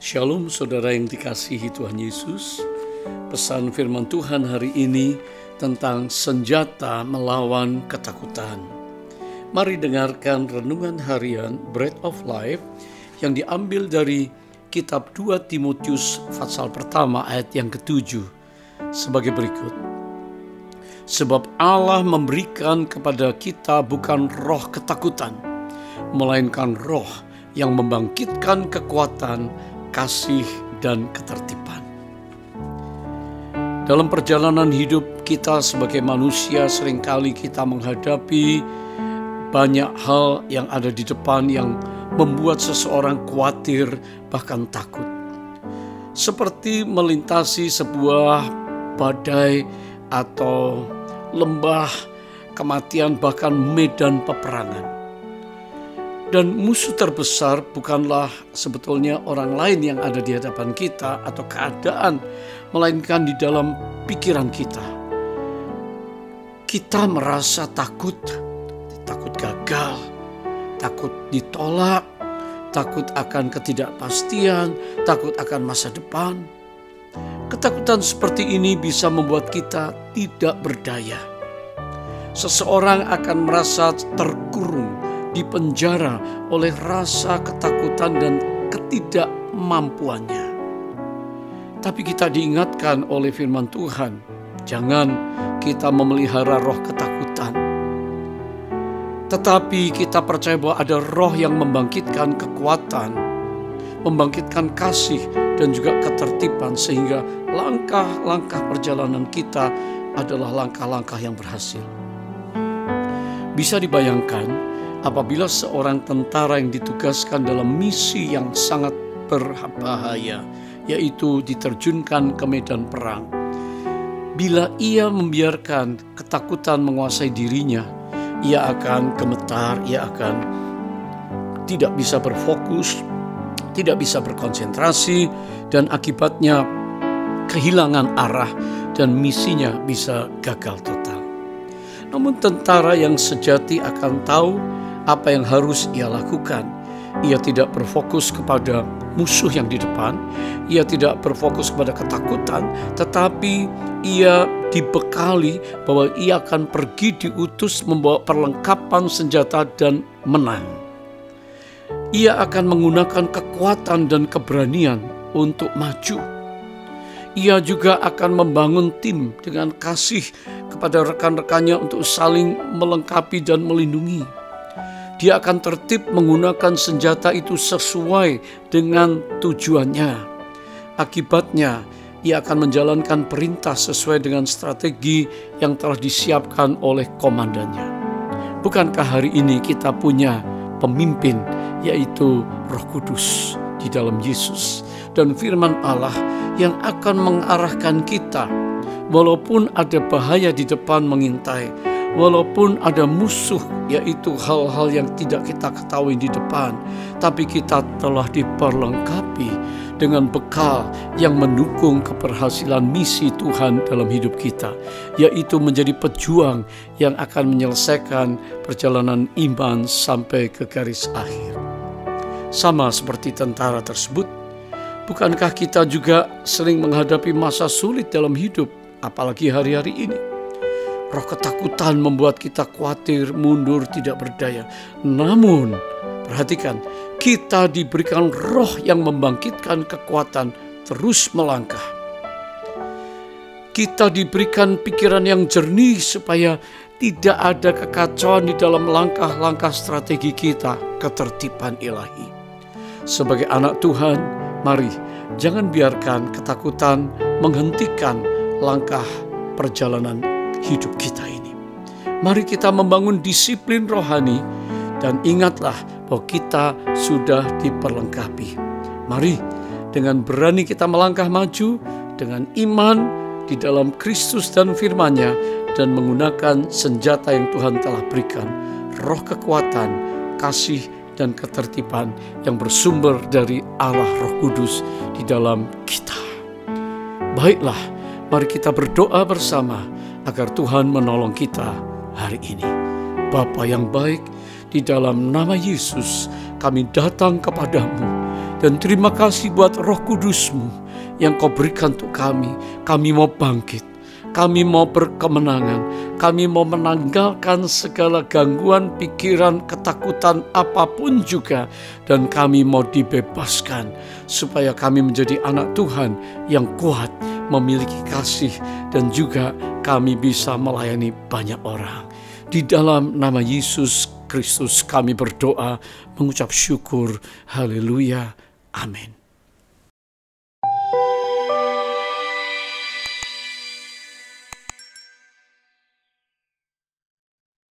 Shalom saudara yang dikasihi Tuhan Yesus. Pesan firman Tuhan hari ini tentang senjata melawan ketakutan. Mari dengarkan renungan harian Bread of Life yang diambil dari kitab 2 Timotius pasal pertama ayat yang ke-7 sebagai berikut. Sebab Allah memberikan kepada kita bukan roh ketakutan, melainkan roh yang membangkitkan kekuatan, kasih, dan ketertiban. Dalam perjalanan hidup kita sebagai manusia, seringkali kita menghadapi banyak hal yang ada di depan yang membuat seseorang khawatir, bahkan takut. Seperti melintasi sebuah badai atau lembah kematian, bahkan medan peperangan. Dan musuh terbesar bukanlah sebetulnya orang lain yang ada di hadapan kita atau keadaan, melainkan di dalam pikiran kita. Kita merasa takut gagal, takut ditolak, takut akan ketidakpastian, takut akan masa depan. Ketakutan seperti ini bisa membuat kita tidak berdaya. Seseorang akan merasa terkurung, dipenjara oleh rasa ketakutan dan ketidakmampuannya. Tapi kita diingatkan oleh firman Tuhan, jangan kita memelihara roh ketakutan. Tetapi kita percaya bahwa ada roh yang membangkitkan kekuatan, membangkitkan kasih dan juga ketertiban, sehingga langkah-langkah perjalanan kita adalah langkah-langkah yang berhasil. Bisa dibayangkan apabila seorang tentara yang ditugaskan dalam misi yang sangat berbahaya, yaitu diterjunkan ke medan perang. Bila ia membiarkan ketakutan menguasai dirinya, ia akan gemetar, ia akan tidak bisa berfokus, tidak bisa berkonsentrasi, dan akibatnya kehilangan arah dan misinya bisa gagal total. Namun tentara yang sejati akan tahu apa yang harus ia lakukan. Ia tidak berfokus kepada musuh yang di depan, ia tidak berfokus kepada ketakutan, tetapi ia dibekali bahwa ia akan pergi diutus membawa perlengkapan senjata dan menang. Ia akan menggunakan kekuatan dan keberanian untuk maju. Ia juga akan membangun tim dengan kasih kepada rekan-rekannya untuk saling melengkapi dan melindungi. Dia akan tertib menggunakan senjata itu sesuai dengan tujuannya. Akibatnya, ia akan menjalankan perintah sesuai dengan strategi yang telah disiapkan oleh komandannya. Bukankah hari ini kita punya pemimpin, yaitu Roh Kudus di dalam Yesus, dan firman Allah yang akan mengarahkan kita, walaupun ada bahaya di depan mengintai, walaupun ada musuh, yaitu hal-hal yang tidak kita ketahui di depan, tapi kita telah diperlengkapi dengan bekal yang mendukung keberhasilan misi Tuhan dalam hidup kita, yaitu menjadi pejuang yang akan menyelesaikan perjalanan iman sampai ke garis akhir. Sama seperti tentara tersebut, bukankah kita juga sering menghadapi masa sulit dalam hidup, apalagi hari-hari ini? Roh ketakutan membuat kita khawatir, mundur, tidak berdaya. Namun, perhatikan, kita diberikan roh yang membangkitkan kekuatan terus melangkah. Kita diberikan pikiran yang jernih supaya tidak ada kekacauan di dalam langkah-langkah strategi kita, ketertiban ilahi. Sebagai anak Tuhan, mari jangan biarkan ketakutan menghentikan langkah perjalanan hidup kita ini. Mari kita membangun disiplin rohani dan ingatlah bahwa kita sudah diperlengkapi. Mari dengan berani kita melangkah maju dengan iman di dalam Kristus dan firman-Nya, dan menggunakan senjata yang Tuhan telah berikan, roh kekuatan, kasih, dan ketertiban yang bersumber dari Allah Roh Kudus di dalam kita. Baiklah, mari kita berdoa bersama agar Tuhan menolong kita hari ini. Bapa yang baik, di dalam nama Yesus kami datang kepadamu Dan terima kasih buat Roh Kudus-Mu yang Kau berikan untuk kami. Kami mau bangkit, kami mau berkemenangan, kami mau menanggalkan segala gangguan pikiran, ketakutan apapun juga, dan kami mau dibebaskan supaya kami menjadi anak Tuhan yang kuat, memiliki kasih, dan juga kami bisa melayani banyak orang. Di dalam nama Yesus Kristus kami berdoa, mengucap syukur. Haleluya. Amin.